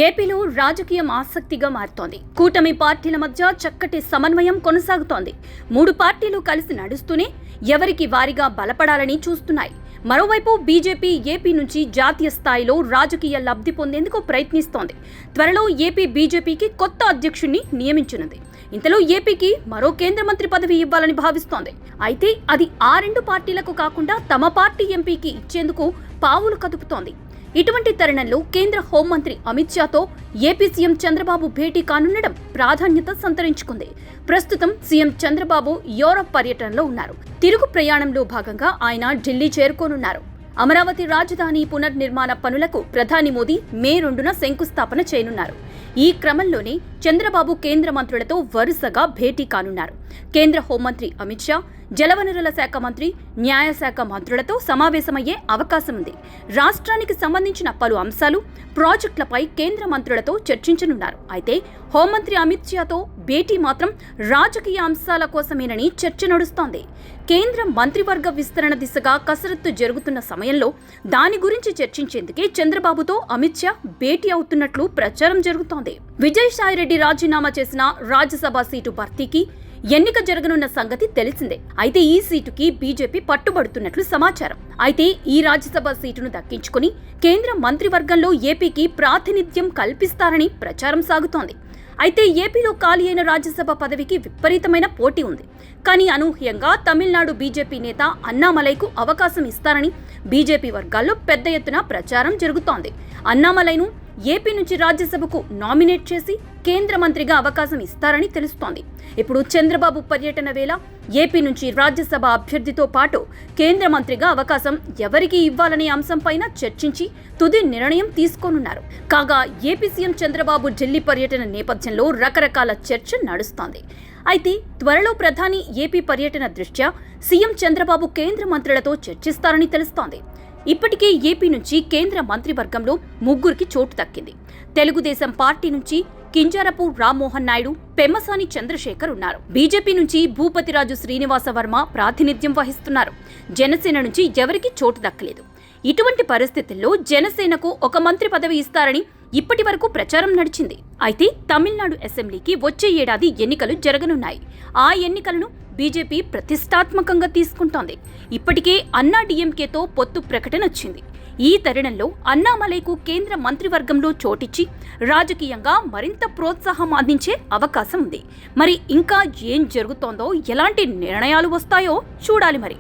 ఏపీలో రాజకీయం ఆసక్తిగా మారుతోంది. కూటమి పార్టీల మధ్య చక్కటి సమన్వయం కొనసాగుతోంది. మూడు పార్టీలు కలిసి నడుస్తూనే ఎవరికి వారిగా బలపడాలని చూస్తున్నాయి. మరోవైపు బీజేపీ ఏపీ నుంచి జాతీయ స్థాయిలో రాజకీయ లబ్ధి పొందేందుకు ప్రయత్నిస్తోంది. త్వరలో ఏపీ బీజేపీకి కొత్త అధ్యక్షుడిని నియమించనుంది. ఇంతలో ఏపీకి మరో కేంద్ర మంత్రి పదవి ఇవ్వాలని భావిస్తోంది. అయితే అది ఆ రెండు పార్టీలకు కాకుండా తమ పార్టీ ఎంపీకి ఇచ్చేందుకు పావులు కదుపుతోంది. ఇటువంటి తరుణంలో కేంద్ర హోంమంత్రి అమిత్ షాతో ఏపీ సీఎం చంద్రబాబు భేటీ కానుండడం ప్రాధాన్యత సంతరించుకుంది. ప్రస్తుతం సీఎం చంద్రబాబు యూరప్ పర్యటనలో ఉన్నారు. తిరుగు ప్రయాణంలో భాగంగా ఆయన ఢిల్లీ చేరుకోనున్నారు. అమరావతి రాజధాని పునర్నిర్మాణ పనులకు ప్రధాని మోదీ మే 2న శంకుస్థాపన చేయనున్నారు. ఈ క్రమంలోనే చంద్రబాబు కేంద్ర మంత్రులతో వరుసగా భేటీ కానున్నారు. కేంద్ర హోంమంత్రి అమిత్ షా, జలవనరుల శాఖ మంత్రి, న్యాయశాఖ మంత్రులతో సమావేశమయ్యే అవకాశం ఉంది. రాష్ట్రానికి సంబంధించిన పలు అంశాలు, ప్రాజెక్టులపై కేంద్ర మంత్రులతో చర్చించనున్నారు. అయితే హోంమంత్రి అమిత్ షాతో భేటీ మాత్రం రాజకీయ అంశాల కోసమేనని చర్చ నడుస్తోంది. కేంద్ర మంత్రివర్గ విస్తరణ దిశగా కసరత్తు జరుగుతున్న సమయంలో దాని గురించి చర్చించేందుకే చంద్రబాబుతో అమిత్ షా భేటీ అవుతున్నట్లు ప్రచారం జరుగుతోంది. విజయసాయిరెడ్డి రాజీనామా చేసిన రాజ్యసభ సీటు భర్తీకి ఎన్నిక జరగనున్న సంగతి తెలిసిందే. అయితే ఈ సీటుకి బీజేపీ పట్టుబడుతున్నట్లు సమాచారం. అయితే ఈ రాజ్యసభ సీటును దక్కించుకుని కేంద్ర మంత్రివర్గంలో ఏపీకి ప్రాతినిధ్యం కల్పిస్తారని ప్రచారం సాగుతోంది. అయితే ఏపీలో ఖాళీ అయిన రాజ్యసభ పదవికి విపరీతమైన పోటీ ఉంది. కానీ అనూహ్యంగా తమిళనాడు బీజేపీ నేత అన్నామలైకు అవకాశం ఇస్తారని బీజేపీ వర్గాల్లో పెద్ద ఎత్తున ప్రచారం జరుగుతోంది. అన్నామలైను ఏపీ నుంచి రాజ్యసభకు నామినేట్ చేసి కేంద్ర మంత్రిగా అవకాశం ఇస్తారని తెలుస్తోంది. ఇప్పుడు చంద్రబాబు పర్యటన వేళ ఏపీ నుంచి రాజ్యసభ అభ్యర్థితో పాటు కేంద్ర మంత్రిగా అవకాశం ఎవరికి ఇవ్వాలనే అంశంపైన చర్చించి తుది నిర్ణయం తీసుకోనున్నారు. కాగా ఏపీ సీఎం చంద్రబాబు ఢిల్లీ పర్యటన నేపథ్యంలో రకరకాల చర్చ నడుస్తోంది. అయితే త్వరలో ప్రధాని ఏపీ పర్యటన దృష్ట్యా సీఎం చంద్రబాబు కేంద్ర మంత్రులతో చర్చిస్తారని తెలుస్తోంది. ఇప్పటికే ఏపీ నుంచి కేంద్ర మంత్రివర్గంలో ముగ్గురికి చోటు దక్కింది. తెలుగుదేశం పార్టీ నుంచి కింజారపు రామ్మోహన్ నాయుడు, పెమ్మసాని చంద్రశేఖర్ ఉన్నారు. బీజేపీ నుంచి భూపతిరాజు శ్రీనివాస వర్మ ప్రాతినిధ్యం వహిస్తున్నారు. జనసేన నుంచి ఎవరికీ చోటు దక్కలేదు. ఇటువంటి పరిస్థితుల్లో జనసేనకు ఒక మంత్రి పదవి ఇస్తారని ఇప్పటి వరకు ప్రచారం నడిచింది. అయితే తమిళనాడు అసెంబ్లీకి వచ్చే ఏడాది ఎన్నికలు జరగనున్నాయి. ఆ ఎన్నికలను బీజేపీ ప్రతిష్టాత్మకంగా తీసుకుంటోంది. ఇప్పటికే అన్నా డీఎంకేతో పొత్తు ప్రకటన వచ్చింది. ఈ తరుణంలో అన్నామలైకు కేంద్ర మంత్రివర్గంలో చోటిచ్చి రాజకీయంగా మరింత ప్రోత్సాహం అందించే అవకాశం ఉంది. మరి ఇంకా ఏం జరుగుతోందో, ఎలాంటి నిర్ణయాలు వస్తాయో చూడాలి మరి.